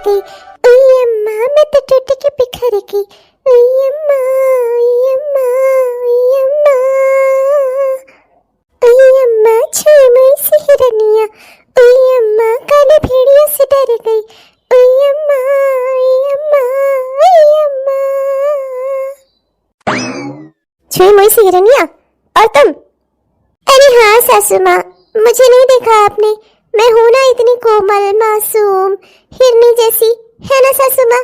गई। ओए अम्मा मैं तो टूट के बिखर गई। ओए अम्मा, ओए अम्मा, ओए अम्मा, ओए अम्मा छुई सी हिरनिया। ओए अम्मा काले भेड़िया से डर गई। ओए अम्मा, ओए अम्मा, ओए अम्मा। छुई मुई सी हिरनिया और तुम? अरे हाँ सासू माँ, मुझे नहीं देखा आपने? मैं हूं ना इतनी कोमल मासूम हिरनी जैसी, है ना सासू माँ?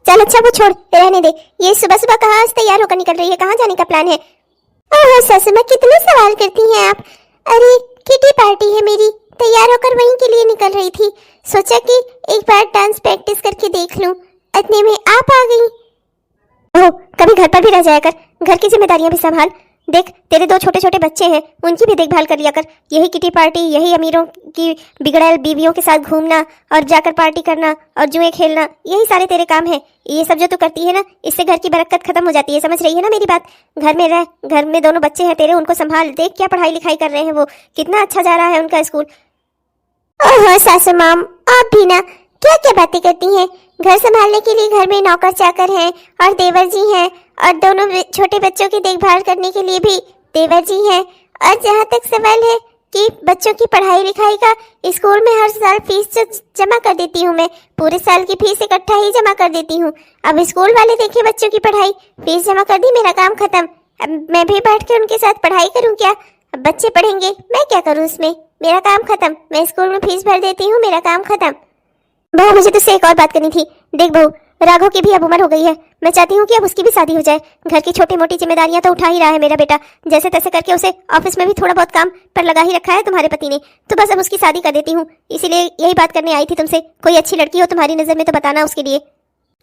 चल अच्छा वो छोड़, रहने दे। ये सुबह सुबह कहाँ से तैयार होकर निकल रही है? कहाँ जाने का प्लान है? ओह सासू माँ कितने सवाल करती हैं आप। अरे किटी पार्टी है मेरी, तैयार होकर वहीं के लिए निकल रही थी। सोचा कि एक बार डांस प्रैक्टिस करके देख लूं, इतने में आप आ गई। ओह कभी घर पर भी रह जाया कर, घर की जिम्मेदारियां भी संभाल। देख तेरे 2 छोटे छोटे बच्चे हैं, उनकी भी देखभाल कर लिया कर। यही किटी पार्टी, यही अमीरों की बिगड़ैल बीवियों के साथ घूमना और जाकर पार्टी करना और जुए खेलना, यही सारे तेरे काम हैं। ये सब जो तू करती है ना, इससे घर की बरकत खत्म हो जाती है। समझ रही है ना मेरी बात? घर में रह, घर में 2 बच्चे हैं तेरे, उनको संभाल। देख क्या पढ़ाई लिखाई कर रहे हैं वो, कितना अच्छा जा रहा है उनका स्कूल। ओह सासू माम, आप भी ना क्या क्या बातें करती हैं। घर संभालने के लिए घर में नौकर चाकर हैं और देवर जी हैं, और दोनों छोटे बच्चों की देखभाल करने के लिए भी देवर जी हैं। और जहाँ तक सवाल है कि बच्चों की पढ़ाई लिखाई का, स्कूल में हर साल फीस जमा कर देती हूँ मैं, पूरे साल की फीस इकट्ठा ही जमा कर देती हूँ। अब स्कूल वाले देखे बच्चों की पढ़ाई, फीस जमा कर दी, मेरा काम खत्म। अब मैं भी बैठ के उनके साथ पढ़ाई करूँ क्या? अब बच्चे पढ़ेंगे, मैं क्या करूँ उसमें? मेरा काम खत्म। मैं स्कूल में फीस भर देती हूँ, मेरा काम खत्म। बहू मुझे तुझसे एक और बात करनी थी। देख बहू, राघव की भी अब उम्र हो गई है, मैं चाहती हूँ कि अब उसकी भी शादी हो जाए। घर की छोटी मोटी जिम्मेदारियां तो उठा ही रहा है मेरा बेटा, जैसे तैसे करके उसे ऑफिस में भी थोड़ा बहुत काम पर लगा ही रखा है तुम्हारे पति ने। तो बस अब उसकी शादी कर देती हूँ, इसीलिए यही बात करने आई थी तुमसे। कोई अच्छी लड़की हो तुम्हारी नजर में तो बताना उसके लिए।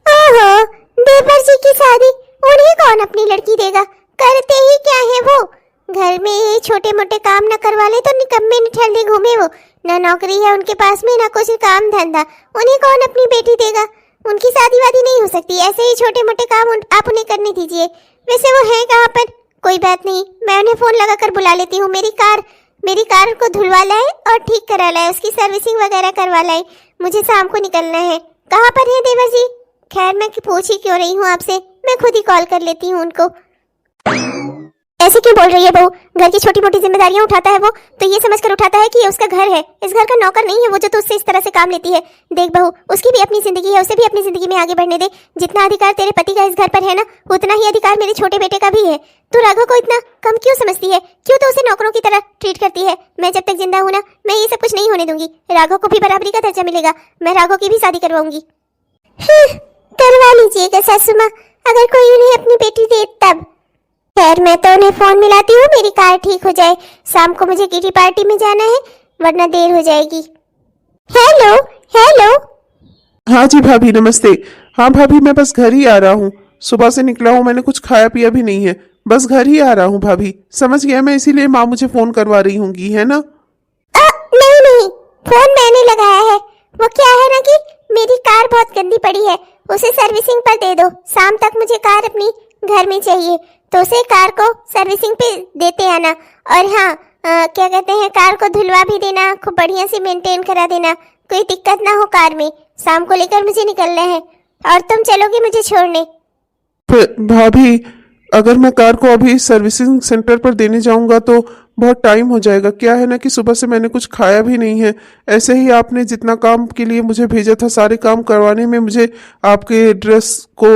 ओहो, देवर जी की शादी उन्हें कौन अपनी लड़की देगा? करते ही क्या है वो? घर में ये छोटे मोटे काम न करवा ले तो निकम्मे निठल्ले घूमे वो। ना नौकरी है उनके पास में, ना कुछ काम धंधा, उन्हें कौन अपनी बेटी देगा? उनकी शादी वादी नहीं हो सकती, ऐसे ही छोटे मोटे काम आप उन्हें करने दीजिए। वैसे वो हैं कहाँ पर? कोई बात नहीं, मैं उन्हें फोन लगाकर बुला लेती हूँ। मेरी कार को धुलवा लाए और ठीक करा लाए, उसकी सर्विसिंग वगैरह करवा लाए। मुझे शाम को निकलना है। कहाँ पर है देवर जी? खैर मैं पूछ ही क्यों रही हूँ आपसे, मैं खुद ही कॉल कर लेती हूँ उनको। ऐसे क्यों बोल रही है बहू? घर की छोटी मोटी जिम्मेदारियां उठाता है वो तो ये समझकर उठाता है कि ये उसका घर है, इस घर का नौकर नहीं है वो जो तो उससे इस तरह से काम लेती है। देख बहू, उसकी भी अपनी जिंदगी है, उसे भी अपनी जिंदगी में आगे बढ़ने दे। जितना अधिकार तेरे पति का इस घर पर है ना, उतना ही अधिकार मेरे छोटे बेटे का भी है। तू राघव को इतना कम क्यों समझती है? क्यों तो उसे नौकरों की तरह ट्रीट करती है? मैं जब तक जिंदा हूं ना, मैं ये सब कुछ नहीं होने दूंगी। राघव को भी बराबरी का दर्जा मिलेगा। मैं राघव की भी शादी करवाऊंगी। करवा लीजिएगा सासू माँ, अगर कोई उन्हें अपनी बेटी दे तब। खैर मैं तो उन्हें फोन मिलाती हूँ, मेरी कार ठीक हो जाए। शाम को मुझे किटी पार्टी में जाना है, वरना देर हो जाएगी। Hello hello. हाँ जी भाभी नमस्ते। हाँ भाभी मैं बस घर ही आ रहा हूँ, सुबह से निकला हूँ, मैंने कुछ खाया पिया भी नहीं है, बस घर ही आ रहा हूँ भाभी। समझ गया मैं, इसीलिए माँ मुझे फोन करवा रही होंगी, है ना? नहीं, फोन मैंने लगाया है। वो क्या है ना कि मेरी कार बहुत गंदी पड़ी है, उसे सर्विसिंग पर दे दो। शाम तक मुझे कार अपनी घर में चाहिए, तो उसे कार को सर्विसिंग पे देते आना। और हाँ, क्या कहते हैं, कार को धुलवा भी देना, खूब बढ़िया से मेंटेन करा देना, कोई दिक्कत ना हो कार में। शाम को लेकर मुझे निकलना है और तुम चलोगे मुझे छोड़ने? भाभी अगर मैं कार को अभी सर्विसिंग सेंटर पर देने जाऊंगा तो बहुत टाइम हो जाएगा। क्या है ना कि सुबह से मैंने कुछ खाया भी नहीं है। ऐसे ही आपने जितना काम के लिए मुझे भेजा था, सारे काम करवाने में, मुझे आपके ड्रेस को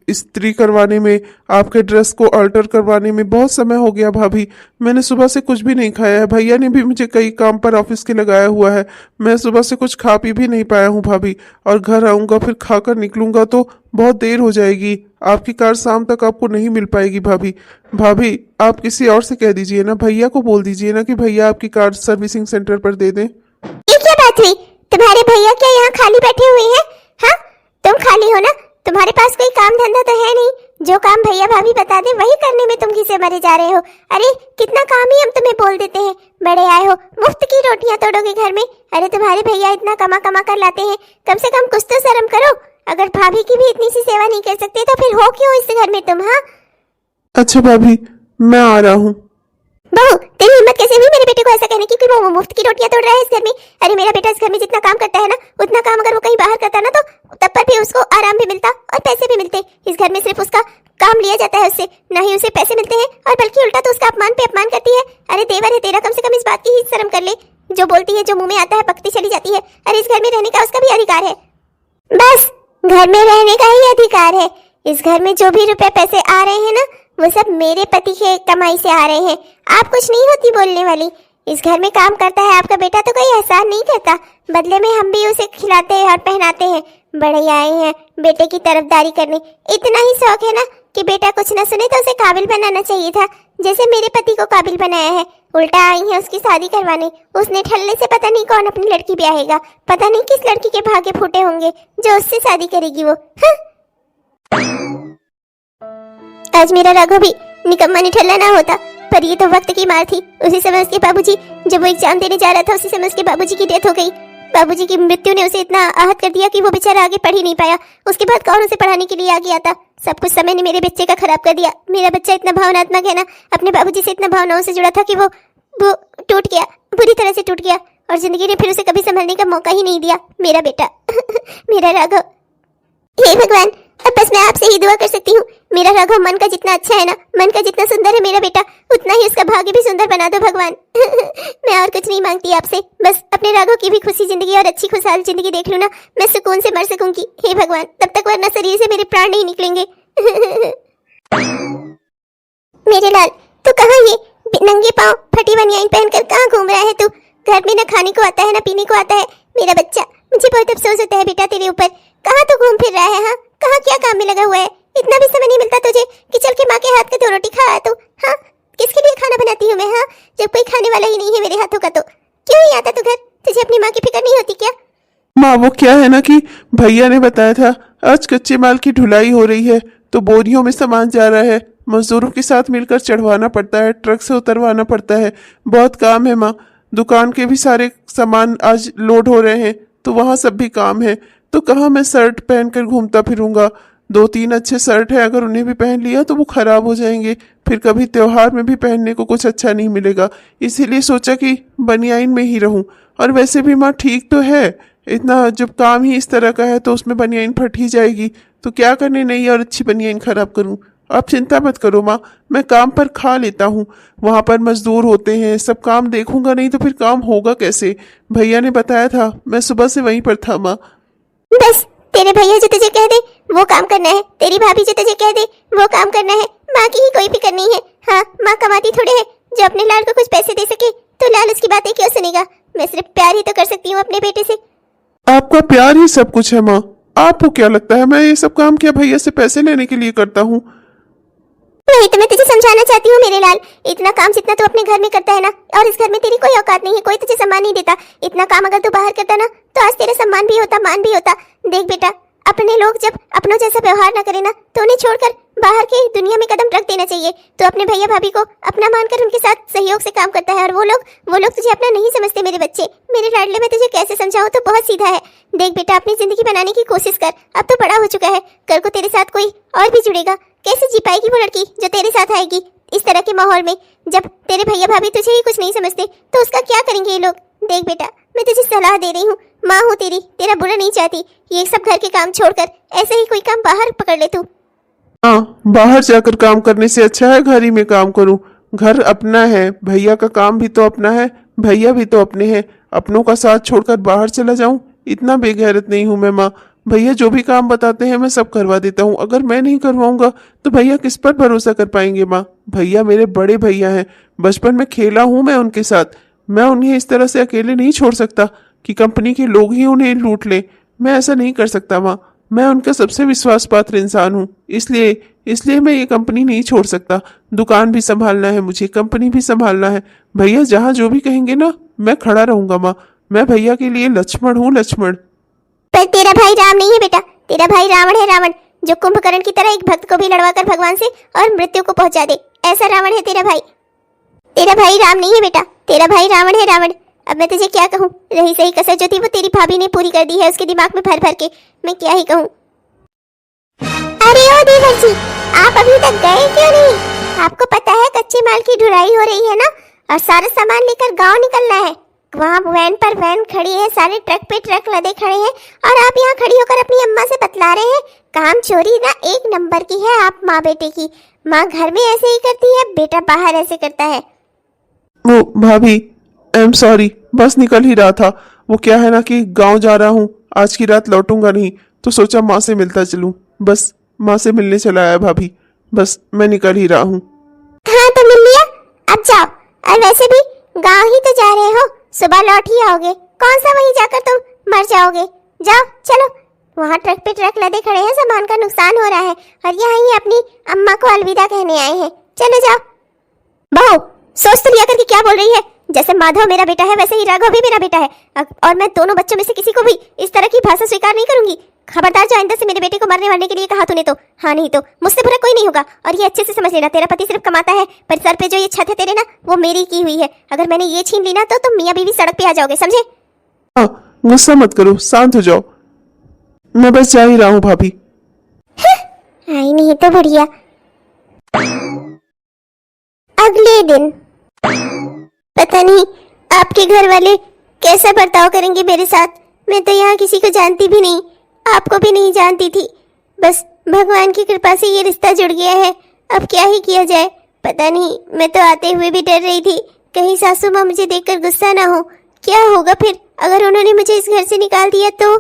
इस्त्री करवाने में, आपके ड्रेस को अल्टर करवाने में बहुत समय हो गया भाभी। मैंने सुबह से कुछ भी नहीं खाया है, भैया ने भी मुझे कई काम पर ऑफिस के लगाया हुआ है। मैं सुबह से कुछ खा पी भी नहीं पाया हूँ भाभी, और घर आऊँगा फिर खाकर निकलूंगा तो बहुत देर हो जाएगी। आपकी कार शाम तक आपको नहीं मिल पाएगी भाभी। भाभी आप किसी और से कह दीजिए ना, भैया को बोल दीजिए ना कि भैया आपकी कार सर्विसिंग सेंटर पर दे दें। ये क्या बात हुई? तुम्हारे भैया क्या यहाँ खाली बैठे हुए हैं? हाँ, तुम खाली हो ना, तुम्हारे पास कोई काम धंधा तो है नहीं। जो काम भैया भाभी बता दे वही करने में तुम किसे मरे जा रहे हो? अरे कितना काम ही हम तुम्हें बोल देते हैं, बड़े आए हो, मुफ्त की रोटियां तोड़ोगे घर में। अरे तुम्हारे भैया इतना कमा कमा कर लाते हैं, कम से कम कुछ तो शर्म करो। अगर भाभी की भी इतनी सी सेवा नहीं कर सकते तो फिर हो क्यों इस घर में तुम? हाँ अच्छा भाभी मैं आ रहा हूँ। बहू, तेरी हिम्मत कैसे हुई मेरे बेटे को ऐसा कहने की कि वो मुफ्त की रोटियां तोड़ रहा है इस घर में? अरे मेरा बेटा इस घर में जितना काम करता है ना, उतना काम अगर वो कहीं बाहर करता ना, तो तब पर भी उसको आराम भी मिलता और पैसे भी मिलते। इस घर में सिर्फ उसका काम लिया जाता है उससे, ना ही उसे पैसे मिलते हैं, और बल्कि उल्टा तो उसका अपमान पे अपमान करती है। अरे देवर है तेरा, कम से कम इस बात की ही शर्म कर ले। जो बोलती है, जो मुंह में आता है पकती चली जाती है। अरे इस घर में रहने का उसका भी अधिकार है। बस घर में रहने का ही अधिकार है। इस घर में जो भी रुपए पैसे आ रहे हैं ना, वो सब मेरे पति के कमाई से आ रहे हैं। आप कुछ नहीं होती बोलने वाली। इस घर में काम करता है आपका बेटा तो कोई एहसान नहीं करता, बदले में हम भी उसे खिलाते हैं और पहनाते हैं। बड़े आए हैं बेटे की तरफदारी करने। इतना ही शौक है ना कि बेटा कुछ न सुने तो उसे काबिल बनाना चाहिए था, जैसे मेरे पति को काबिल बनाया है। उल्टा आई है उसकी शादी करवाने। उसने ठल्ले से पता नहीं कौन अपनी लड़की ब्याहेगा, पता नहीं किस लड़की के भागे फूटे होंगे जो उससे शादी करेगी वो। हाँ? आज मेरा राघव भी निकम्मा निठल्ला ना होता, पर ये तो वक्त की मार थी। उसी समय उसके बाबूजी, जब वो एग्जाम देने जा रहा था, उसी समय उसके बाबूजी की डेथ हो गई। बाबूजी की मृत्यु ने उसे इतना आहत कर दिया कि वो बेचारा आगे पढ़ ही नहीं पाया। उसके बाद कौन उसे पढ़ाने के लिए आगे आता? सब कुछ समय ने मेरे बच्चे का खराब कर दिया। मेरा बच्चा इतना भावनात्मक है ना, अपने बाबूजी से इतना भावनाओं से जुड़ा था कि वो टूट गया, बुरी तरह से टूट गया, और जिंदगी ने फिर उसे कभी संभलने का मौका ही नहीं दिया। मेरा बेटा मेरा राघव। हे भगवान, अब बस मैं आपसे ही दुआ कर सकती हूँ, मेरा राघव मन का जितना अच्छा है ना, मन का जितना सुंदर है मेरा बेटा, उतना ही उसका भाग्य भी सुंदर बना दो भगवान। मैं और कुछ नहीं मांगती आपसे, बस अपने राघव की भी खुशी जिंदगी और अच्छी खुशहाल जिंदगी देख लूँ ना, मैं सुकून से मर सकूंगी। हे भगवान, तब तक वरना शरीर से मेरे प्राण नहीं निकलेंगे। मेरे लाल, तू कहाँ ये नंगे पाँव फटी बनियान पहनकर कहाँ घूम रहा है तू? घर में न खाने को आता है न पीने को आता है मेरा बच्चा। मुझे बहुत अफसोस होता है बेटा तेरे ऊपर। कहाँ तो घूम फिर रहा है? हाँ, कहाँ क्या काम में लगा हुआ है? इतना भी समय नहीं मिलता तुझे कि चल के माँ के हाथ का 2 रोटी खा तू? हाँ, किसके लिए खाना बनाती हूँ मैं? हाँ, जब कोई खाने वाला ही नहीं है मेरे हाथों का तो क्यों नहीं आता तू घर? तुझे अपनी माँ की फिक्र नहीं होती क्या? माँ, वो क्या है ना कि भैया ने बताया था आज कच्चे माल की ढुलाई हो रही है, तो बोरियों में सामान जा रहा है। मजदूरों के साथ मिलकर चढ़वाना पड़ता है, ट्रक से उतरवाना पड़ता है। बहुत काम है माँ। दुकान के भी सारे सामान आज लोड हो रहे हैं, तो वहाँ सब भी काम है। तो कहाँ मैं शर्ट पहनकर घूमता फिरूंगा? 2-3 अच्छे शर्ट है, अगर उन्हें भी पहन लिया तो वो खराब हो जाएंगे, फिर कभी त्योहार में भी पहनने को कुछ अच्छा नहीं मिलेगा। इसीलिए सोचा कि बनियाइन में ही रहूं। और वैसे भी माँ ठीक तो है, इतना जब काम ही इस तरह का है तो उसमें बनियाइन फट ही जाएगी, तो क्या करने नई और अच्छी बनियाइन खराब करूं? आप चिंता मत करो माँ, मैं काम पर खा लेता हूँ। वहाँ पर मजदूर होते हैं, सब काम देखूंगा नहीं तो फिर काम होगा कैसे? भैया ने बताया था, मैं सुबह से वहीं पर था माँ। बस तेरे भैया जो तुझे कह दे वो काम करना है, तेरी भाभी जो तुझे कह दे वो काम करना है। माँ की ही कोई फिक्र नहीं है। हाँ, माँ कमाती थोड़े है, जो अपने लाल को कुछ पैसे दे सके तो लाल उसकी बातें क्यों सुनेगा? मैं सिर्फ प्यार ही तो कर सकती हूँ अपने बेटे से। आपका प्यार ही सब कुछ है माँ। आपको क्या लगता है मैं ये सब काम क्या भैया से पैसे लेने के लिए करता हूँ? नहीं तो मैं तुझे समझाना चाहती हूँ मेरे लाल, इतना काम जितना तू अपने घर में करता है ना, और इस घर में तेरी कोई औकात नहीं है, कोई तुझे सम्मान नहीं देता। इतना काम अगर तू बाहर करता ना, तो आज तेरा सम्मान भी होता, मान भी होता। देख बेटा, अपने लोग जब अपनों जैसा व्यवहार न करे ना, तो उन्हें छोड़कर बाहर की दुनिया में कदम रख देना चाहिए। तो अपने भैया भाभी को अपना मानकर उनके साथ सहयोग से काम करता है, और वो लोग तुझे अपना नहीं समझते। मेरे बच्चे, मेरे लाडले, में तुझे कैसे समझाऊं तो बहुत सीधा है। देख बेटा, अपनी जिंदगी बनाने की कोशिश कर, अब तो बड़ा हो चुका है, कल को तेरे साथ कोई और भी जुड़ेगा। कैसे जी पाएगी वो लड़की जो तेरे साथ आएगी इस तरह के माहौल में? जब तेरे भैया भाभी तुझे ही कुछ नहीं समझते तो उसका क्या करेंगे ये लोग? देख बेटा, मैं तुझे सलाह दे रही हूँ, माँ हूँ तेरी, तेरा बुरा नहीं चाहती। ये सब घर के काम छोड़कर ऐसे ही कोई काम बाहर पकड़ ले तू। हाँ, बाहर जाकर काम करने से अच्छा है घर ही में काम करूं। घर अपना है, भैया का काम भी तो अपना है, भैया भी तो अपने हैं। अपनों का साथ छोड़कर बाहर चला जाऊं? इतना बेगैरत नहीं हूं मैं माँ। भैया जो भी काम बताते हैं मैं सब करवा देता हूँ। अगर मैं नहीं करवाऊंगा तो भैया किस पर भरोसा कर पाएंगे माँ? भैया मेरे बड़े भैया हैं, बचपन में खेला हूँ मैं उनके साथ। मैं उन्हें इस तरह से अकेले नहीं छोड़ सकता कि कंपनी के लोग ही उन्हें लूट लें। मैं ऐसा नहीं कर सकता माँ, मैं उनका सबसे विश्वास पात्र इंसान हूँ। इसलिए मैं ये कंपनी नहीं छोड़ सकता। दुकान भी संभालना है मुझे, कंपनी भी संभालना है। भैया जहाँ जो भी कहेंगे ना, मैं खड़ा रहूंगा माँ। मैं भैया के लिए लक्ष्मण हूँ, लक्ष्मण। पर तेरा भाई राम नहीं है बेटा, तेरा भाई रावण है, रावण, जो कुंभकर्ण की तरह एक भक्त को भी लड़वाकर भगवान से और मृत्यु को पहुंचा दे। ऐसा रावण है तेरा भाई। तेरा भाई राम नहीं है बेटा, तेरा भाई रावण है, रावण। अब मैं तुझे क्या कहूँ? रही सही कसर जो थी वो तेरी भाभी ने पूरी कर दी है उसके दिमाग में भर भर के। मैं क्या ही कहूँ? अरे ओ देवर जी, आप अभी तक गए क्यों नहीं? आपको पता है कच्चे माल की ढुलाई हो रही है ना, और सारा सामान लेकर गांव निकलना है। वहाँ वैन पर वैन खड़ी है, सारे ट्रक पे ट्रक लदे खड़े हैं, और आप यहाँ खड़ी होकर अपनी अम्मा से बतला रहे हैं। काम चोरी ना एक नंबर की है आप माँ बेटे की। माँ घर में ऐसे ही करती है, बेटा बाहर ऐसे करता है। वो भाभी, आई एम सॉरी, बस निकल ही रहा था। वो क्या है ना कि गांव जा रहा हूँ, आज की रात लौटूंगा नहीं, तो सोचा माँ से मिलता चलूं। बस माँ से मिलने चला आया भाभी, बस मैं निकल ही रहा हूँ। हाँ तो मिल लिया, अब जाओ। और वैसे भी गांव ही तो जा रहे हो, सुबह लौट ही आओगे। कौन सा वहीं जाकर तुम मर जाओगे। जाओ चलो, वहाँ ट्रक पे ट्रक लदे खड़े हैं, सामान का नुकसान हो रहा है, और यहाँ ही अपनी अम्मा को अलविदा कहने आए हैं। चलो जाओ। बहू, सोच तो लिया करके क्या बोल रही है। जैसे माधव मेरा बेटा है, वैसे ही राघव भी मेरा बेटा है, और मैं दोनों बच्चों में से किसी को भी इस तरह की भाषा स्वीकार नहीं करूंगी। खबरदार जो आइंदा से मेरे बेटे को मरने वाले के लिए कहा तूने तो, हाँ नहीं तो मुझसे बुरा कोई नहीं होगा। और ये अच्छे से समझ लेना, तेरा पति सिर्फ कमाता है, पर सर पे जो ये छत है तेरे ना, वो मेरी की हुई है। अगर मैंने ये छीन ली ना तो तुम मियाँ बीवी सड़क पे आ जाओगे, समझे। हाँ, गुस्सा मत करो, शांत हो जाओ, मैं बस जा ही रहा हूँ भाभी। आई नहीं तो बढ़िया। अगले दिन पता नहीं आपके घर वाले कैसा बर्ताव करेंगे मेरे साथ। मैं तो यहाँ किसी को जानती भी नहीं, आपको भी नहीं जानती थी। बस भगवान की कृपा से ये रिश्ता जुड़ गया है, अब क्या ही किया जाए। पता नहीं, मैं तो आते हुए भी डर रही थी, कहीं सासू माँ मुझे देखकर गुस्सा ना हो। क्या होगा फिर अगर उन्होंने मुझे इस घर से निकाल दिया तो।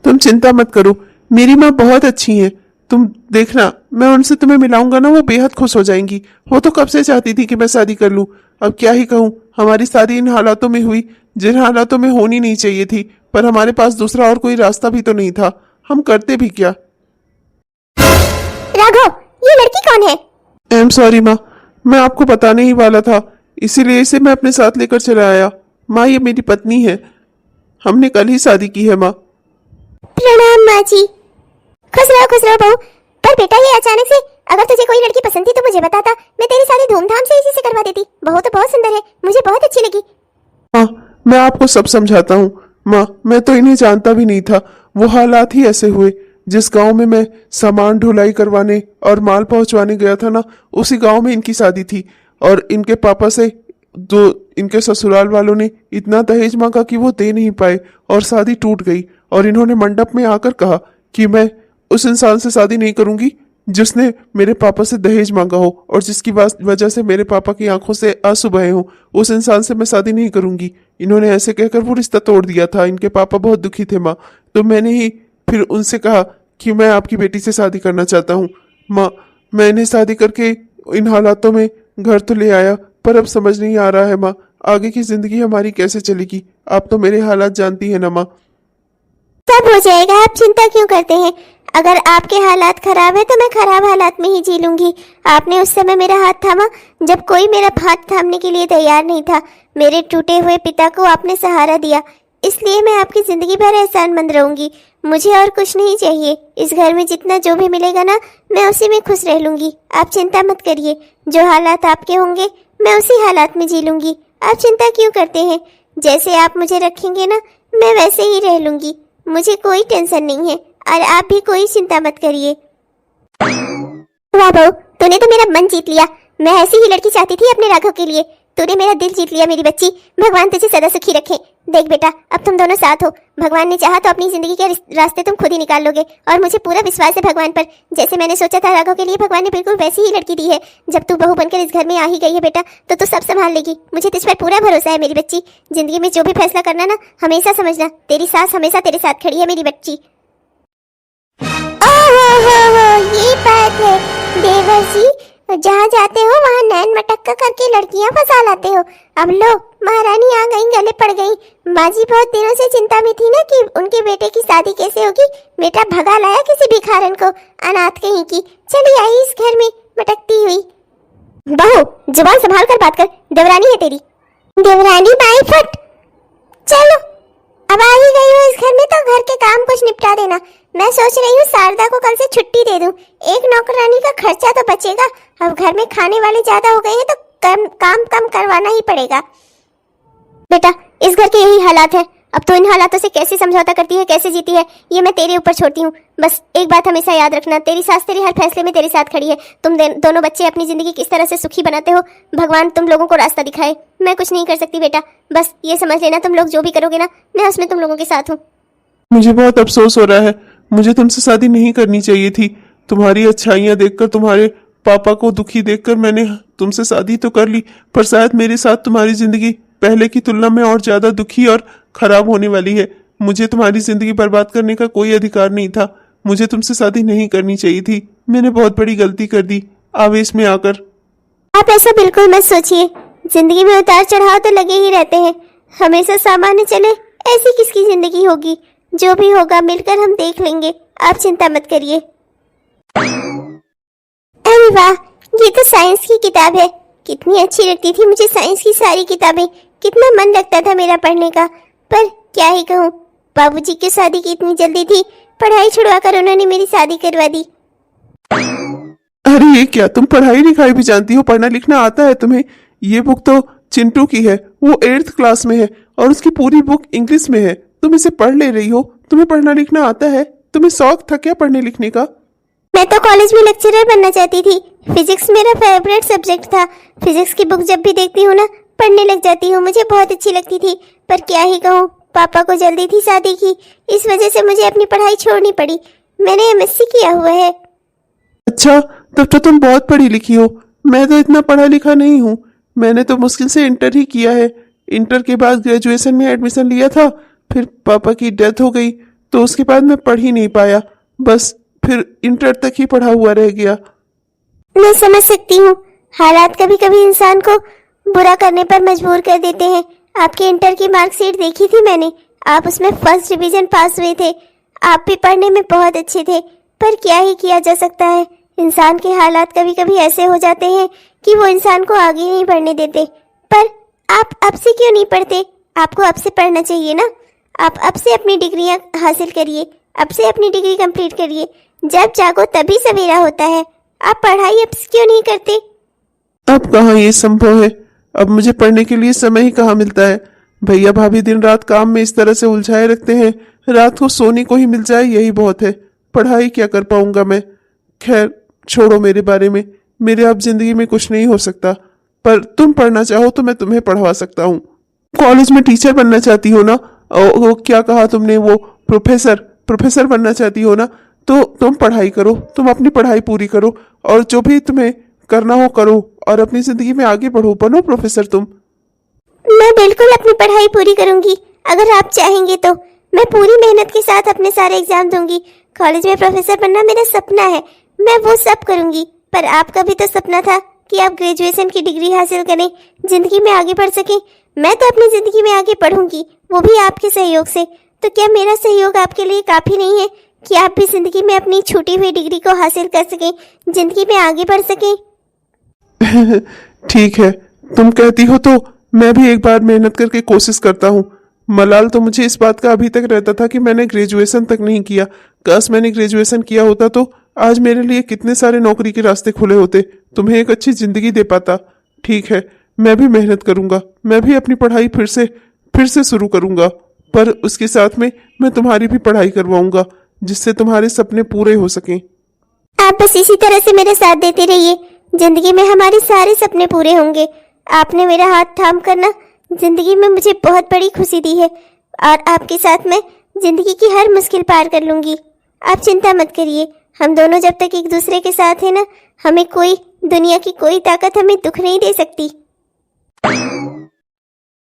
तुम चिंता मत करो, मेरी माँ बहुत अच्छी है। तुम देखना, मैं उनसे तुम्हें मिलाऊंगा ना, वो बेहद खुश हो जाएंगी। वो तो कब से चाहती थी कि मैं शादी कर लूं। अब क्या ही कहूँ, हमारी शादी इन हालातों में हुई जिन हालातों में होनी नहीं चाहिए थी, पर हमारे पास दूसरा और कोई रास्ता भी तो नहीं था। हम करते भी क्या। राघव, ये लड़की कौन है। आई एम सॉरी माँ, मैं आपको बताने ही वाला था, इसीलिए इसे मैं अपने साथ लेकर चला आया। माँ, ये मेरी पत्नी है, हमने कल ही शादी की है माँ। प्रणाम माँ जी। खुश रहो बहू। पर बेटा, ये अचानक से, अगर तुझे कोई लड़की पसंद थी तो मुझे बताता, मैं तेरी शादी धूमधाम से इसी से करवा देती। बहू तो बहुत सुंदर है, मुझे बहुत अच्छी लगी। माँ, मैं आपको सब समझाता हूँ माँ, मैं तो इन्हें जानता भी नहीं था। वो हालात ही ऐसे हुए। जिस गांव में मैं सामान ढुलाई करवाने और माल पहुंचवाने गया था ना, उसी गांव में इनकी शादी थी। और इनके पापा से जो इनके ससुराल वालों ने इतना दहेज मांगा कि वो दे नहीं पाए, और शादी टूट गई। और इन्होंने मंडप में आकर कहा कि मैं उस इंसान से शादी नहीं करूंगी जिसने मेरे पापा से दहेज मांगा हो, और जिसकी वजह से मेरे पापा की आंखों से आंसू बहे हो, उस इंसान से मैं शादी नहीं करूंगी। इन्होंने ऐसे कहकर वो रिश्ता तोड़ दिया था। इनके पापा बहुत दुखी थे माँ, तो मैंने ही फिर उनसे कहा कि मैं आपकी बेटी से शादी करना चाहता हूँ। माँ, मैं इन्हें शादी करके इन हालातों में घर तो ले आया, पर अब समझ नहीं आ रहा है माँ, आगे की जिंदगी हमारी कैसे चलेगी। आप तो मेरे हालात जानती है ना माँ। सब हो जाएगा, आप चिंता क्यों करते हैं। अगर आपके हालात खराब है तो मैं खराब हालात में ही जी लूंगी। आपने उस समय मेरा हाथ थामा जब कोई मेरा हाथ थामने के लिए तैयार नहीं था। मेरे टूटे हुए पिता को आपने सहारा दिया, इसलिए मैं आपकी जिंदगी भर एहसानमंद रहूंगी। मुझे और कुछ नहीं चाहिए। इस घर में जितना जो भी मिलेगा ना, मैं उसी में खुश रह लूंगी। आप चिंता मत करिए, जो हालात आपके होंगे मैं उसी हालात में जी लूंगी। आप चिंता क्यों करते हैं। जैसे आप मुझे रखेंगे ना, मैं वैसे ही रह लूंगी। मुझे कोई टेंशन नहीं है, और आप भी कोई चिंता मत करिए। वाह बहू, तूने तो मेरा मन जीत लिया। मैं ऐसी ही लड़की चाहती थी अपने राघव के लिए। तूने मेरा दिल जीत लिया मेरी बच्ची। भगवान तुझे सदा सुखी रखे। देख बेटा, अब तुम दोनों साथ हो। भगवान ने चाहा तो अपनी जिंदगी के रास्ते तुम खुद ही निकाल लोगे, और मुझे पूरा विश्वास है भगवान पर। जैसे मैंने सोचा था राघव के लिए, भगवान ने बिल्कुल वैसी ही लड़की दी है। जब तू बहू बनकर इस घर में आ ही गई है बेटा, तो तू सब संभाल लेगी। मुझे तुझ पर पूरा भरोसा है मेरी बच्ची। जिंदगी में जो भी फैसला करना ना, हमेशा समझना, तेरी सास हमेशा तेरे साथ खड़ी है मेरी बच्ची। ये बात है देवर जी, जहाँ जाते हो वहाँ नैन मटक्का करके लड़कियाँ फंसा लाते हो। अब लो, महारानी आ गई, गले पड़ गई। बाजी बहुत दिनों से चिंता में थी ना कि उनके बेटे की शादी कैसे होगी। बेटा भगा लाया किसी भिखारन को, अनाथ कहीं की। चली आई इस घर में मटकती हुई। बहू, जुबान संभाल कर बात कर, देवरानी है तेरी। देवरानी बाई फट। चलो, अब आ ही गई हो इस घर में तो घर के काम कुछ निपटा देना। मैं सोच रही हूँ शारदा को कल से छुट्टी दे दूँ, एक नौकरानी का खर्चा तो बचेगा। अब घर में खाने वाले ज्यादा हो गए हैं तो काम कम करवाना ही पड़ेगा। बेटा, इस घर के यही हालात है, अब तो इन हालातों से कैसे समझौता करती है, कैसे जीती है, ये मैं तेरे ऊपर छोड़ती हूँ। बस एक बात हमेशा याद रखना, तेरी सास तेरे हर फैसले में तेरे साथ खड़ी है। तुम दोनों बच्चे अपनी जिंदगी किस तरह से सुखी बनाते हो, भगवान तुम लोगों को रास्ता दिखाए। मैं कुछ नहीं कर सकती बेटा, बस ये समझ लेना तुम लोग जो भी करोगे ना, मैं उसमें तुम लोगों के साथ हूँ। मुझे बहुत अफसोस हो रहा है, मुझे तुमसे शादी नहीं करनी चाहिए थी। तुम्हारी अच्छाइयाँ देखकर, तुम्हारे पापा को दुखी देखकर मैंने तुमसे शादी तो कर ली, पर शायद मेरे साथ तुम्हारी जिंदगी पहले की तुलना में और ज्यादा दुखी और खराब होने वाली है। मुझे तुम्हारी जिंदगी बर्बाद करने का कोई अधिकार नहीं था। मुझे तुमसे शादी नहीं करनी चाहिए थी। मैंने बहुत बड़ी गलती कर दी आवेश में आकर। आप ऐसा बिल्कुल मत सोचिए, जिंदगी में उतार चढ़ाव तो लगे ही रहते हैं। हमेशा सामान्य चले ऐसी किसकी जिंदगी होगी। जो भी होगा मिलकर हम देख लेंगे, आप चिंता मत करिए। अरे वाह, ये तो साइंस की किताब है। कितनी अच्छी लगती थी मुझे साइंस की सारी किताबें, कितना मन लगता था मेरा पढ़ने का। पर क्या ही कहूँ, बाबूजी की शादी की इतनी जल्दी थी, पढ़ाई छुड़वाकर उन्होंने मेरी शादी करवा दी। अरे ये क्या, तुम पढ़ाई लिखाई भी जानती हो, पढ़ना लिखना आता है तुम्हें? ये बुक तो चिंटू की है, वो 8th क्लास में है और उसकी पूरी बुक इंग्लिश में है। तुम इसे पढ़ ले रही हो, तुम्हें पढ़ना लिखना आता है? तुम्हें शौक था क्या पढ़ने लिखने का? मैं तो कॉलेज में लेक्चरर बनना चाहती थी। फिजिक्स मेरा फेवरेट सब्जेक्ट था। फिजिक्स की बुक जब भी देखती हूँ ना, पढ़ने लग जाती हूँ, मुझे बहुत अच्छी लगती थी। पर क्या ही कहूँ, पापा को जल्दी थी शादी की, इस वजह से मुझे अपनी पढ़ाई छोड़नी पड़ी। मैंने एमएससी किया हुआ है। अच्छा, तब तो तुम बहुत पढ़ी लिखी हो। मैं तो इतना पढ़ा लिखा नहीं हूँ। मैंने तो मुश्किल से इंटर ही किया है। इंटर के बाद ग्रेजुएशन में एडमिशन लिया था, फिर पापा की डेथ हो गई तो उसके बाद मैं पढ़ ही नहीं पाया। बस फिर इंटर तक ही पढ़ा हुआ रह गया। मैं समझ सकती हूँ, हालात कभी कभी इंसान को बुरा करने पर मजबूर कर देते हैं। आपके इंटर की मार्कशीट देखी थी मैंने, आप उसमें फर्स्ट डिवीजन पास हुए थे। आप भी पढ़ने में बहुत अच्छे थे, पर क्या ही किया जा सकता है। इंसान के हालात कभी कभी ऐसे हो जाते हैं कि वो इंसान को आगे नहीं बढ़ने देते। पर आप अब से क्यों नहीं पढ़ते? आपको अब से पढ़ना चाहिए ना। आप अब से अपनी डिग्रियां हासिल करिए, अब से अपनी डिग्री कंप्लीट करिए। जब जागो तभी सवेरा होता है। आप पढ़ाई अब से क्यों नहीं करते? अब कहाँ ये संभव है? अब मुझे पढ़ने के लिए समय ही कहाँ मिलता है। भैया भाभी दिन रात काम में इस तरह से उलझाए रखते हैं, रात को सोने को ही मिल जाए यही बहुत है। पढ़ाई क्या कर पाऊंगा मैं? खैर छोड़ो मेरे बारे में, मेरे अब जिंदगी में कुछ नहीं हो सकता। पर तुम पढ़ना चाहो तो मैं तुम्हें पढ़वा सकता हूँ। कॉलेज में टीचर बनना चाहती हो ना? वो क्या कहा तुमने, वो प्रोफेसर बनना चाहती हो ना? तो तुम पढ़ाई करो, तुम अपनी पढ़ाई पूरी करो और जो भी तुम्हें करना हो करो और अपनी जिंदगी में आगे बढ़ो, बनो प्रोफेसर तुम। मैं बिल्कुल अपनी पढ़ाई पूरी करूंगी, अगर आप चाहेंगे तो। मैं पूरी मेहनत के साथ अपने सारे एग्जाम दूंगी। कॉलेज में प्रोफेसर बनना मेरा सपना है, मैं वो सब करूंगी। पर आपका भी तो सपना था कि आप ग्रेजुएशन की डिग्री हासिल करें, जिंदगी में आगे बढ़ सकें। मैं तो अपनी जिंदगी में आगे बढ़ूंगी, वो भी आपके सहयोग से। तो क्या मेरा सहयोग आपके लिए काफी नहीं है कि आप भी जिंदगी में अपनी छूटी हुई डिग्री को हासिल कर सकें, जिंदगी में आगे बढ़ सकें? ठीक है, तुम कहती हो तो मैं भी एक बार मेहनत करके कोशिश करता हूँ। मलाल तो मुझे इस बात का अभी तक रहता था कि मैंने ग्रेजुएशन तक नहीं किया। काश मैंने ग्रेजुएशन किया होता तो आज मेरे लिए कितने सारे नौकरी के रास्ते खुले होते, तुम्हें एक अच्छी जिंदगी दे पाता। ठीक है, मैं भी मेहनत करूंगा, मैं भी अपनी पढ़ाई फिर से शुरू करूंगा। पर उसके साथ में मैं तुम्हारी भी पढ़ाई करवाऊंगा, जिससे तुम्हारे सपने पूरे हो सकें। आप बस इसी तरह से मेरा साथ देते रहिए, जिंदगी में हमारे सारे सपने पूरे होंगे। आपने मेरा हाथ थाम कर ना जिंदगी में मुझे बहुत बड़ी खुशी दी है, और आपके साथ मैं जिंदगी की हर मुश्किल पार कर लूंगी। आप चिंता मत करिए, हम दोनों जब तक एक दूसरे के साथ हैं ना, हमें कोई दुनिया की कोई ताकत हमें दुख नहीं दे सकती।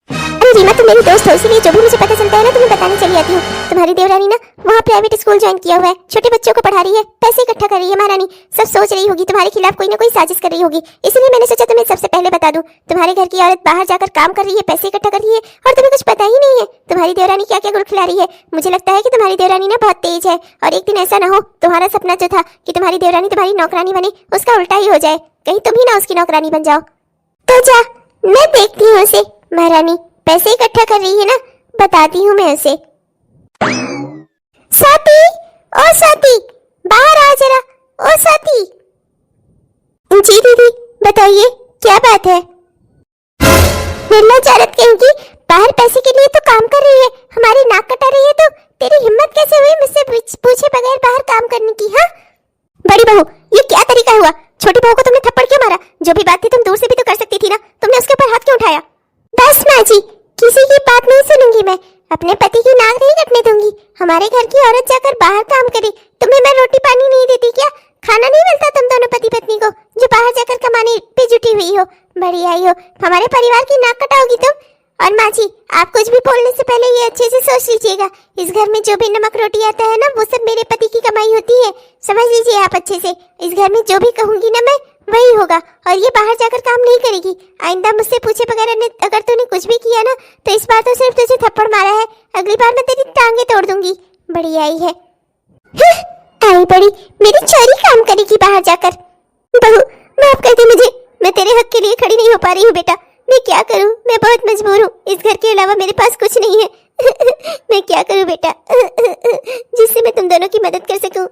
अरे रीमा, तुम मेरी दोस्त हो, इसीलिए जो भी मुझे पता चलता है ना तुम्हें बताने चली आती हूँ। तुम्हारी देवरानी ना वहाँ प्राइवेट स्कूल ज्वाइन किया हुआ है, छोटे बच्चों को पढ़ा रही है, पैसे इकट्ठा कर रही है। महारानी सब सोच रही होगी तुम्हारे खिलाफ कोई ना कोई साजिश कर रही होगी, इसलिए मैंने सोचा तुम्हें सबसे पहले बता दूं। तुम्हारे घर की औरत बाहर जाकर काम कर रही है, पैसे इकट्ठा कर रही है, और तुम्हें कुछ पता ही नहीं है तुम्हारी देवरानी क्या क्या गुल खिला रही है। मुझे लगता है कि तुम्हारी देवरानी ना बहुत तेज है, और एक दिन ऐसा ना हो तुम्हारा सपना जो था कि तुम्हारी देवरानी तुम्हारी नौकरानी बने, उसका उल्टा ही हो जाए, कहीं तुम ही ना उसकी नौकरानी बन जाओ। तो जा, मैं देखती हूँ उसे। महारानी पैसे इकट्ठा कर रही है ना, बताती हूँ मैं उसे। साथी, ओ साथी, बाहर आ जरा। ओ साथी। जी दीदी, बताइए क्या बात है? निर्लज औरत कहेंगी, बाहर पैसे के लिए तो काम कर रही है, हमारी नाक कटा रही है, तो तेरी हिम्मत कैसे हुई मुझसे पूछे बगैर बाहर काम करने की? हाँ बड़ी बहू, ये क्या तरीका हुआ? छोटी बहू को तुमने थप्पड़ क्यों मारा? जो भी बात थी तुम दूर से भी तो कर सकती थी ना, तुमने उसके ऊपर हाथ क्यों उठाया? बस माँ जी, किसी की बात नहीं सुनूंगी मैं, अपने पति की नाक नहीं कटने दूंगी। हमारे घर की औरत जाकर बाहर काम करे, तुम्हें मैं रोटी पानी नहीं देती क्या? खाना नहीं मिलता तुम दोनों पति पत्नी को जो बाहर जाकर कमाने पे जुटी हुई हो? बड़ी आई हो, हमारे परिवार की नाक कटाओगी तुम? और माँ जी, आप कुछ भी बोलने से पहले ये अच्छे से सोच लीजिएगा, इस घर में जो भी नमक रोटी आता है ना, वो सब मेरे पति की कमाई होती है, समझ लीजिए आप अच्छे से। इस घर में जो भी कहूंगी ना मैं, वही होगा, और ये बाहर जाकर काम नहीं करेगी। आइंदा मुझसे पूछे बगैर अगर तूने कुछ भी किया ना, तो इस बार तो सिर्फ तुझे थप्पड़ मारा है, अगली बार मैं तेरी टांगे तोड़ दूंगी। बड़ी आई है, आई बड़ी, मेरी चोरी काम करेगी बाहर जाकर। बहू माफ कर दे मुझे, मैं तेरे हक के लिए खड़ी नहीं हो पा रही हूँ बेटा, मैं क्या करूँ, मैं बहुत मजबूर हूँ, इस घर के अलावा मेरे पास कुछ नहीं है। मैं क्या करूँ बेटा, जिससे मैं तुम दोनों की मदद कर सकूं?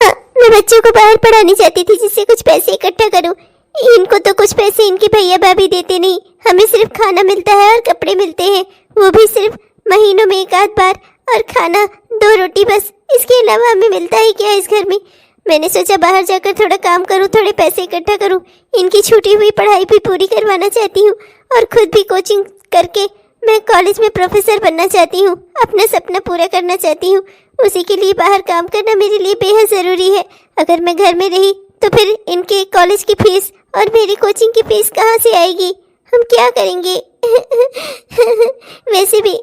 मैं बच्चों को बाहर पढ़ानी चाहती थी, जिससे कुछ पैसे इकट्ठा करूं। इनको तो कुछ पैसे इनके भैया भाभी देते नहीं, हमें सिर्फ खाना मिलता है और कपड़े मिलते हैं, वो भी सिर्फ महीनों में एक आध बार, और खाना 2 रोटी बस, इसके अलावा हमें मिलता है क्या इस घर में? मैंने सोचा बाहर जाकर थोड़ा काम करूं, थोड़े पैसे इकट्ठा करूं, इनकी छूटी हुई पढ़ाई भी पूरी करवाना चाहती हूं, और खुद भी कोचिंग करके मैं कॉलेज में प्रोफेसर बनना चाहती हूं, अपना सपना पूरा करना चाहती हूं। उसी के लिए बाहर काम करना मेरे लिए बेहद जरूरी है। अगर मैं घर में रही तो फिर इनके कॉलेज की फीस और मेरी कोचिंग की फीस कहाँ से आएगी? हम क्या करेंगे? वैसे भी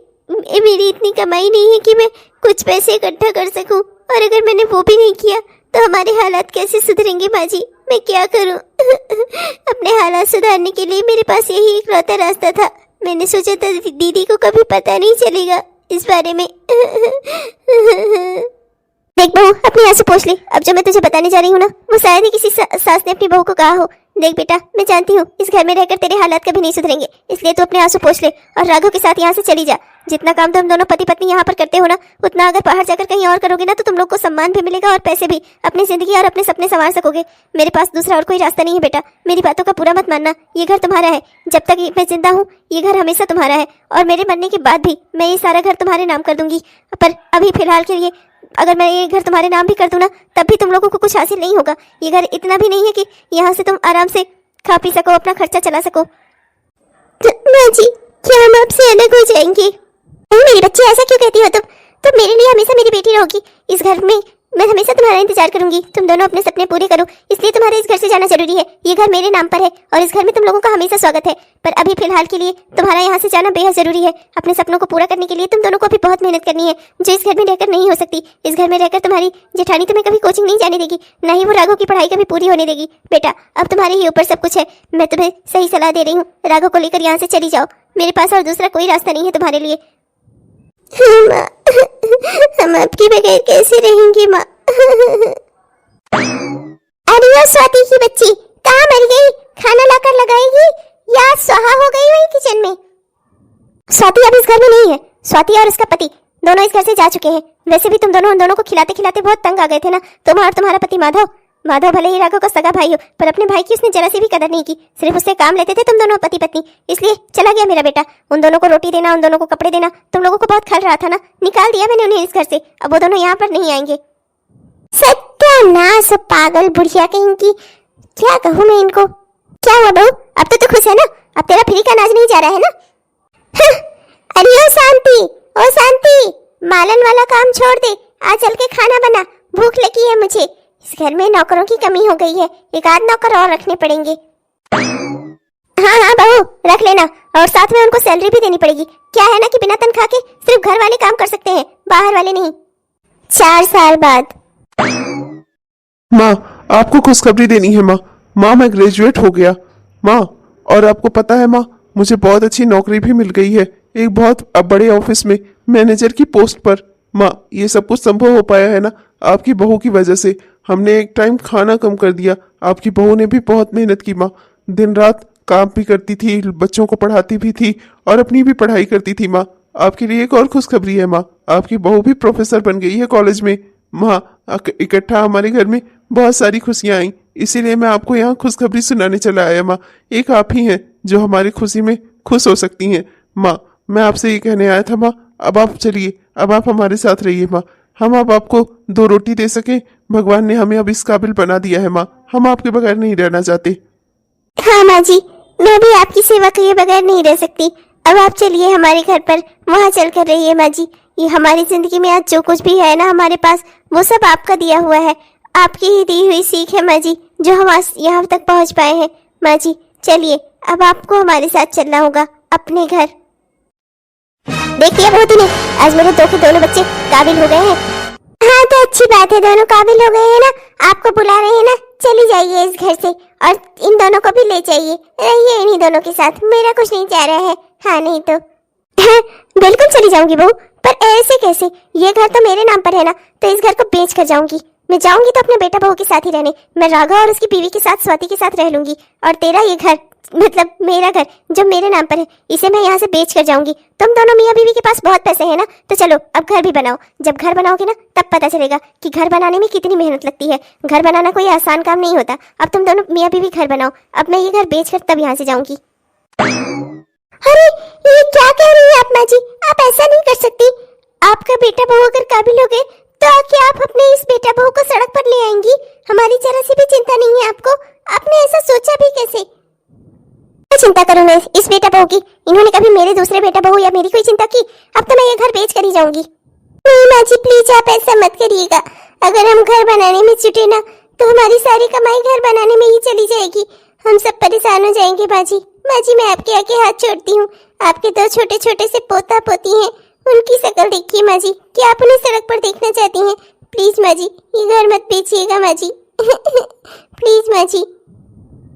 मेरी इतनी कमाई नहीं है कि मैं कुछ पैसे इकट्ठा कर सकूं, और अगर मैंने वो भी नहीं किया तो हमारे हालात कैसे सुधरेंगे माँ जी? मैं क्या करूं? अपने हालात सुधारने के लिए मेरे पास यही इकलौता रास्ता था। मैंने सोचा था दीदी को कभी पता नहीं चलेगा इस बारे में। देख बहू, अपनी आंसू पोंछ ले, अब जो मैं तुझे बताने जा रही हूँ ना, वो शायद ही किसी सास ने अपनी बहू को कहा हो। देख बेटा, मैं जानती हूँ इस घर में रहकर तेरे हालात कभी नहीं सुधरेंगे, इसलिए तू अपने आंसू पोंछ ले और राघव के साथ यहाँ से चली जा। जितना काम तुम दोनों पति पत्नी यहाँ पर करते हो ना, उतना अगर बाहर जाकर कहीं और करोगे ना, तो तुम लोग को सम्मान भी मिलेगा और पैसे भी, अपनी जिंदगी और अपने सपने संवार सकोगे। मेरे पास दूसरा और कोई रास्ता नहीं है बेटा, मेरी बातों का पूरा मत मानना। ये घर तुम्हारा है, जब तक मैं जिंदा हूँ ये घर हमेशा तुम्हारा है, और मेरे मरने के बाद भी मैं ये सारा घर तुम्हारे नाम कर दूंगी। पर अभी फिलहाल के लिए अगर मैं ये घर तुम्हारे नाम भी कर दूं ना, तब भी तुम लोगों को कुछ हासिल नहीं होगा। ये घर इतना भी नहीं है कि यहाँ से तुम आराम से खा पी सको, अपना खर्चा चला सको। माँ जी, क्या हम आपसे अलग हो जाएंगे? नहीं मेरी बच्ची, ऐसा क्यों कहती हो तुम मेरे लिए हमेशा मेरी बेटी रहोगी। इस घर में मैं हमेशा तुम्हारा इंतजार करूंगी, तुम दोनों अपने सपने पूरे करो, इसलिए तुम्हारे इस घर से जाना जरूरी है। ये घर मेरे नाम पर है और इस घर में तुम लोगों का हमेशा स्वागत है, पर अभी फिलहाल के लिए तुम्हारा यहाँ से जाना बेहद जरूरी है। अपने सपनों को पूरा करने के लिए तुम दोनों को अभी बहुत मेहनत करनी है, जो इस घर में रहकर नहीं हो सकती। इस घर में रहकर तुम्हारी जेठानी तुम्हें कभी कोचिंग नहीं जाने देगी, ना ही वो राघव की पढ़ाई कभी पूरी होने देगी। बेटा, अब तुम्हारे ही ऊपर सब कुछ है, मैं तुम्हें सही सलाह दे रही हूँ, राघव को लेकर यहाँ से चली जाओ। मेरे पास और दूसरा कोई रास्ता नहीं है तुम्हारे लिए। हम आपके बगैर कैसे रहेंगे माँ? अरे वो स्वाति की बच्ची कहाँ मर गई? खाना लाकर लगाएगी या स्वाहा हो गई वही किचन में? स्वाति अब इस घर में नहीं है। स्वाति और उसका पति दोनों इस घर से जा चुके हैं। वैसे भी तुम दोनों उन दोनों को खिलाते खिलाते बहुत तंग आ गए थे ना। तुम और तुम्हारा पति माधव भले ही राघव का सगा भाई हो, पर अपने भाई की उसने जरा सी भी कदर नहीं की। सिर्फ उससे काम लेते थे तुम दोनों पति पत्नी, इसलिए चला गया मेरा बेटा। उन दोनों को रोटी देना, उन दोनों को कपड़े देना तुम लोगों को बहुत खल रहा था ना, निकाल दिया मैंने उन्हें इस घर से। अब वो दोनों यहाँ पर नहीं आएंगे। सत्यानाश, पागल बुढ़िया कहीं की, क्या कहूँ मैं इनको। क्या हुआ बहू, अब तो तू खुश है ना? अब तेरा फ्री का अनाज नहीं जा रहा है ना? अरे ओ शांति, मालन वाला काम छोड़ दे, आ चल के खाना बना, भूख लगी है मुझे। इस घर में नौकरों की कमी हो गई है, एक आध नौकर और रखने पड़ेंगे। हाँ बहू रख लेना, और साथ में उनको सैलरी भी देनी पड़ेगी। क्या है ना कि बिना तनख्वाह के सिर्फ घर वाले काम कर सकते हैं, बाहर वाले नहीं। 4 साल बाद। माँ, आपको खुशखबरी देनी है माँ। मैं ग्रेजुएट हो गया माँ, और आपको पता है माँ, मुझे बहुत अच्छी नौकरी भी मिल गई है, एक बहुत बड़े ऑफिस में मैनेजर की पोस्ट पर। माँ, ये सब कुछ संभव हो पाया है ना आपकी बहू की वजह से। हमने एक टाइम खाना कम कर दिया, आपकी बहू ने भी बहुत मेहनत की माँ, दिन रात काम भी करती थी, बच्चों को पढ़ाती भी थी और अपनी भी पढ़ाई करती थी। माँ, आपके लिए एक और खुशखबरी है माँ, आपकी बहू भी प्रोफेसर बन गई है कॉलेज में। माँ, इकट्ठा हमारे घर में बहुत सारी खुशियाँ आई, इसीलिए मैं आपको यहाँ खुशखबरी सुनाने चला आया। माँ, एक आप ही हैं जो हमारी खुशी में खुश हो सकती हैं। माँ, मैं आपसे ये कहने आया था माँ, अब आप चलिए, अब आप हमारे साथ रहिए माँ। हम अब आपको 2 रोटी दे सकें, भगवान ने हमें अब इस काबिल बना दिया है माँ। हम आपके बगैर नहीं रहना चाहते। हाँ माँ जी, मैं भी आपकी सेवा किए बगैर नहीं रह सकती। अब आप चलिए हमारे घर पर, वहाँ चल कर रहिए माँ जी। ये हमारी जिंदगी में आज जो कुछ भी है ना हमारे पास, वो सब आपका दिया हुआ है, आपकी ही दी हुई सीख है माँ जी, जो हम आज यहाँ तक पहुँच पाए हैं। माँ जी चलिए, अब आपको हमारे साथ चलना होगा अपने घर। देख लिया बहू तूने, आज मेरे दो के दोनों बच्चे काबिल हो गए हैं। हाँ तो अच्छी बात है, दोनों काबिल हो गए हैं ना, आपको बुला रहे हैं ना, चली जाइए इस घर से और इन दोनों को भी ले जाइए, रहिए इन्हीं दोनों के साथ, मेरा कुछ नहीं जा रहा है। हाँ नहीं तो बिल्कुल चली जाऊंगी बहू, पर ऐसे कैसे? ये घर तो मेरे नाम पर है ना, तो इस घर को बेच कर जाऊंगी। मैं जाऊंगी तो अपने बेटा बहू के साथ ही रहने, मैं राघव और उसकी बीवी के साथ, स्वाति के साथ रह लूंगी। और तेरा ये घर, मतलब मेरा घर जो मेरे नाम पर है, इसे मैं यहाँ से बेच कर जाऊंगी। तुम दोनों मियाँ बीवी के पास बहुत पैसे हैं ना, तो चलो अब घर भी बनाओ। जब घर बनाओगे ना तब पता चलेगा कि घर बनाने में कितनी मेहनत लगती है। घर बनाना कोई आसान काम नहीं होता। अब तुम दोनों मियाँ बीवी घर बनाओ, अब मैं ये घर बेच कर तब यहाँ से जाऊंगी। अरे ये क्या कह रही है आप माँ जी? आप ऐसा नहीं कर सकती। आपका बेटा बहू अगर काबिल हो गए तो क्या आप अपने इस बेटा बहू को सड़क पर ले आएंगी? हमारी जरा सी भी चिंता नहीं है आपको? आपने ऐसा सोचा भी कैसे? क्या चिंता करूं मैं इस बेटा बहू की? इन्होंने कभी मेरे दूसरे बेटा बहू या मेरी कोई चिंता की? अब तो मैं ये घर बेच कर ही जाऊंगी। नहीं माँ जी प्लीज आप ऐसा मत करिएगा। अगर हम घर बनाने में जुटे ना तो हमारी सारी कमाई घर बनाने में ही चली जाएगी। हम सब परेशान हो जाएंगे माँ जी। माँ जी मैं आपके आगे हाथ छोड़ती हूँ। आपके 2 छोटे छोटे से पोता पोती हैं, उनकी शक्ल देखिए माँ जी, क्या आप उन्हें सड़क पर देखना चाहती हैं? प्लीज माँ जी ये घर मत बेचिएगा माँ जी प्लीज माँ जी।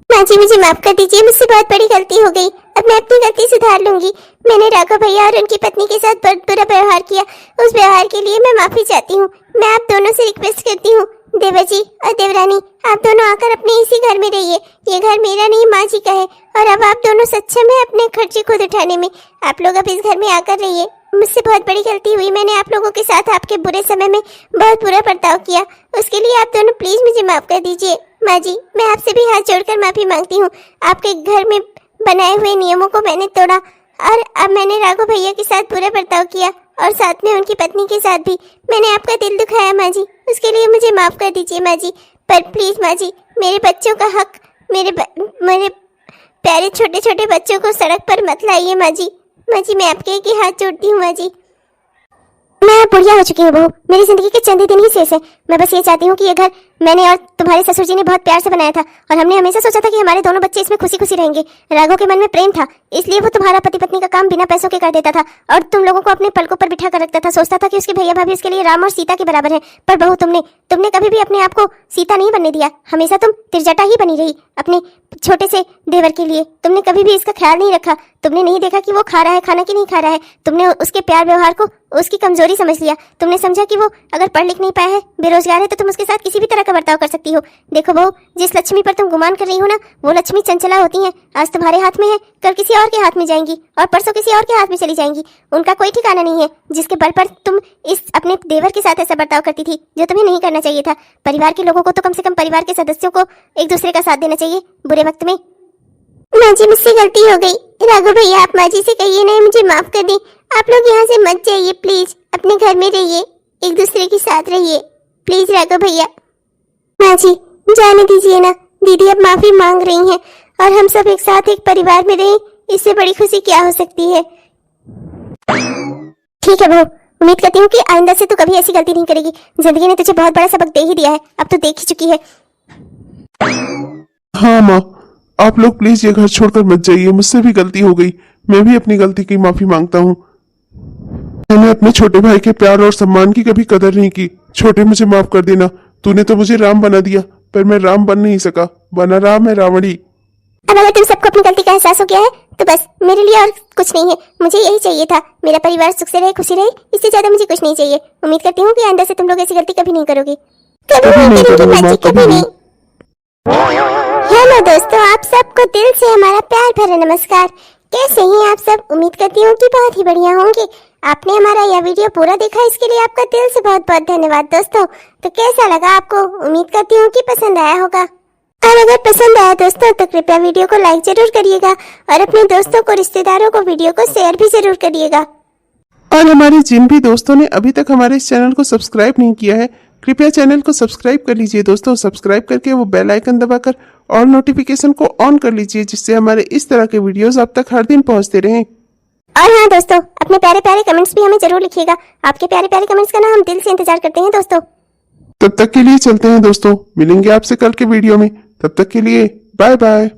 माँ जी मुझे माफ कर दीजिए, मुझसे बहुत बड़ी गलती हो गई। अब मैं अपनी गलती सुधार लूंगी। मैंने राघव भैया और उनकी पत्नी के साथ बहुत बुरा व्यवहार किया, उस व्यवहार के लिए मैं माफी चाहती हूँ। मैं आप दोनों से रिक्वेस्ट करती हूँ, देवर जी और देवरानी, आप दोनों आकर अपने इसी घर में रहिए। ये घर मेरा नहीं माँ जी का है, और अब आप दोनों सक्षम है अपने खर्चे खुद उठाने में। आप लोग अब इस घर में आकर रहिए। मुझसे बहुत बड़ी गलती हुई, मैंने आप लोगों के साथ आपके बुरे समय में बहुत बुरा बर्ताव किया, उसके लिए आप दोनों प्लीज मुझे माफ कर दीजिए। माँ जी मैं आपसे भी हाथ जोड़कर माफी मांगती हूँ। आपके घर में बनाए हुए नियमों को मैंने तोड़ा, और अब मैंने राघव भैया के साथ बुरा बर्ताव किया, और साथ में उनकी पत्नी के साथ भी मैंने आपका दिल दुखाया माँ जी, उसके लिए मुझे माफ कर दीजिए माँ जी। पर प्लीज माँ जी मेरे बच्चों का हक, मेरे प्यारे छोटे छोटे बच्चों को सड़क पर मत लाइए माँ जी। माँ जी मैं आपके आगे हाथ जोड़ती हूँ माँ जी। मैं बुढ़िया हो चुकी हूँ बहू, मेरी जिंदगी के चंद ही दिन ही शेष है। मैं बस ये चाहती हूँ कि ये घर मैंने और तुम्हारे ससुर जी ने बहुत प्यार से बनाया था, और हमने हमेशा सोचा था कि हमारे दोनों बच्चे इसमें खुशी खुशी रहेंगे। राघव के मन में प्रेम था, इसलिए वो तुम्हारा पति पत्नी का काम बिना पैसों के कर देता था, और तुम लोगों को अपने पलकों पर बिठा कर रखता था। सोचता था कि उसके भैया भाभी उसके लिए राम और सीता के बराबर है। पर बहू तुमने कभी भी अपने आप को सीता नहीं बनने दिया, हमेशा तुम तिरजटा ही बनी रही अपने छोटे से देवर के लिए। तुमने कभी भी इसका ख्याल नहीं रखा। तुमने नहीं देखा कि वो खा रहा है खाना कि नहीं खा रहा है। तुमने उसके प्यार व्यवहार को उसकी कमजोरी समझ लिया। तुमने समझा कि वो अगर पढ़ लिख नहीं पाया है, बेरोजगार है, तो तुम उसके साथ किसी भी तरह का बर्ताव कर सकती हो। देखो बहू, जिस लक्ष्मी पर तुम गुमान कर रही हो ना, वो लक्ष्मी चंचला होती हैं। आज तुम्हारे हाथ में है, कल किसी और के हाथ में जाएंगी, और परसों किसी और के हाथ में चली जाएंगी। उनका कोई ठिकाना नहीं है, जिसके बल पर तुम इस अपने देवर के साथ ऐसा बर्ताव करती थी, जो तुम्हें नहीं करना चाहिए था। परिवार के लोगों को तो कम से कम परिवार के सदस्यों को एक दूसरे का साथ देना चाहिए बुरे वक्त में। माँ जी मुझसे गलती हो गई। राघव भैया आप माँ जी से कहिए ना मुझे माफ कर दें। आप लोग यहाँ से मत जाइए प्लीज, अपने घर में रहिए, एक दूसरे के साथ रहिए प्लीज राघव भैया। माँ जी जाने दीजिए ना, दीदी अब माफी मांग रही हैं, और हम सब एक साथ एक परिवार में रहें, इससे बड़ी खुशी क्या हो सकती है। ठीक है बहू, उम्मीद करती हूँ कि आइंदा से तू कभी ऐसी गलती नहीं करेगी। जिंदगी ने तुझे बहुत बड़ा सबक दे ही दिया है, अब तो देख ही चुकी है। हाँ माँ, आप लोग प्लीज ये घर छोड़कर मत जाइए। मुझसे भी गलती हो गई, मैं भी अपनी गलती की माफी मांगता हूँ। मैंने अपने छोटे भाई के प्यार और सम्मान की कभी कदर नहीं की। छोटे मुझे माफ कर देना। तूने तो मुझे राम बना दिया, पर मैं राम बन नहीं सका, बना राम है रावणी। अब अगर तुम सबको अपनी गलती का एहसास हो गया है तो बस मेरे लिए और कुछ नहीं है। मुझे यही चाहिए था, मेरा परिवार सुख से रहे, खुशी रहे, इससे ज्यादा मुझे कुछ नहीं चाहिए। उम्मीद करती हूँ कि आइंदा से तुम लोग ऐसी गलती कभी नहीं करोगे। कभी नहीं करोगे माँ जी, कभी नहीं। हेलो दोस्तों, आप सबको दिल से हमारा प्यार भरा नमस्कार। कैसे हैं आप सब? उम्मीद करती हूँ कि बहुत ही बढ़िया होंगे। आपने हमारा यह वीडियो पूरा देखा, इसके लिए आपका दिल से बहुत बहुत धन्यवाद दोस्तों। तो कैसा लगा आपको? उम्मीद करती हूँ कि पसंद आया होगा। और अगर पसंद आया दोस्तों तो कृपया वीडियो को लाइक जरूर करिएगा और अपने दोस्तों को, रिश्तेदारों को वीडियो को शेयर भी जरूर करिएगा। और हमारे जिन भी दोस्तों ने अभी तक हमारे इस चैनल को सब्सक्राइब नहीं किया है, कृपया चैनल को सब्सक्राइब कर लीजिए दोस्तों। सब्सक्राइब करके वो बेल आइकन दबाकर और नोटिफिकेशन को ऑन कर लीजिए, जिससे हमारे इस तरह के वीडियोस आप तक हर दिन पहुंचते रहें। और हाँ दोस्तों, अपने प्यारे प्यारे कमेंट्स भी हमें जरूर लिखिएगा। आपके प्यारे प्यारे कमेंट्स का ना हम दिल से इंतजार करते हैं दोस्तों। तब तक के लिए चलते हैं दोस्तों, मिलेंगे आपसे कल के वीडियो में। तब तक के लिए बाय बाय।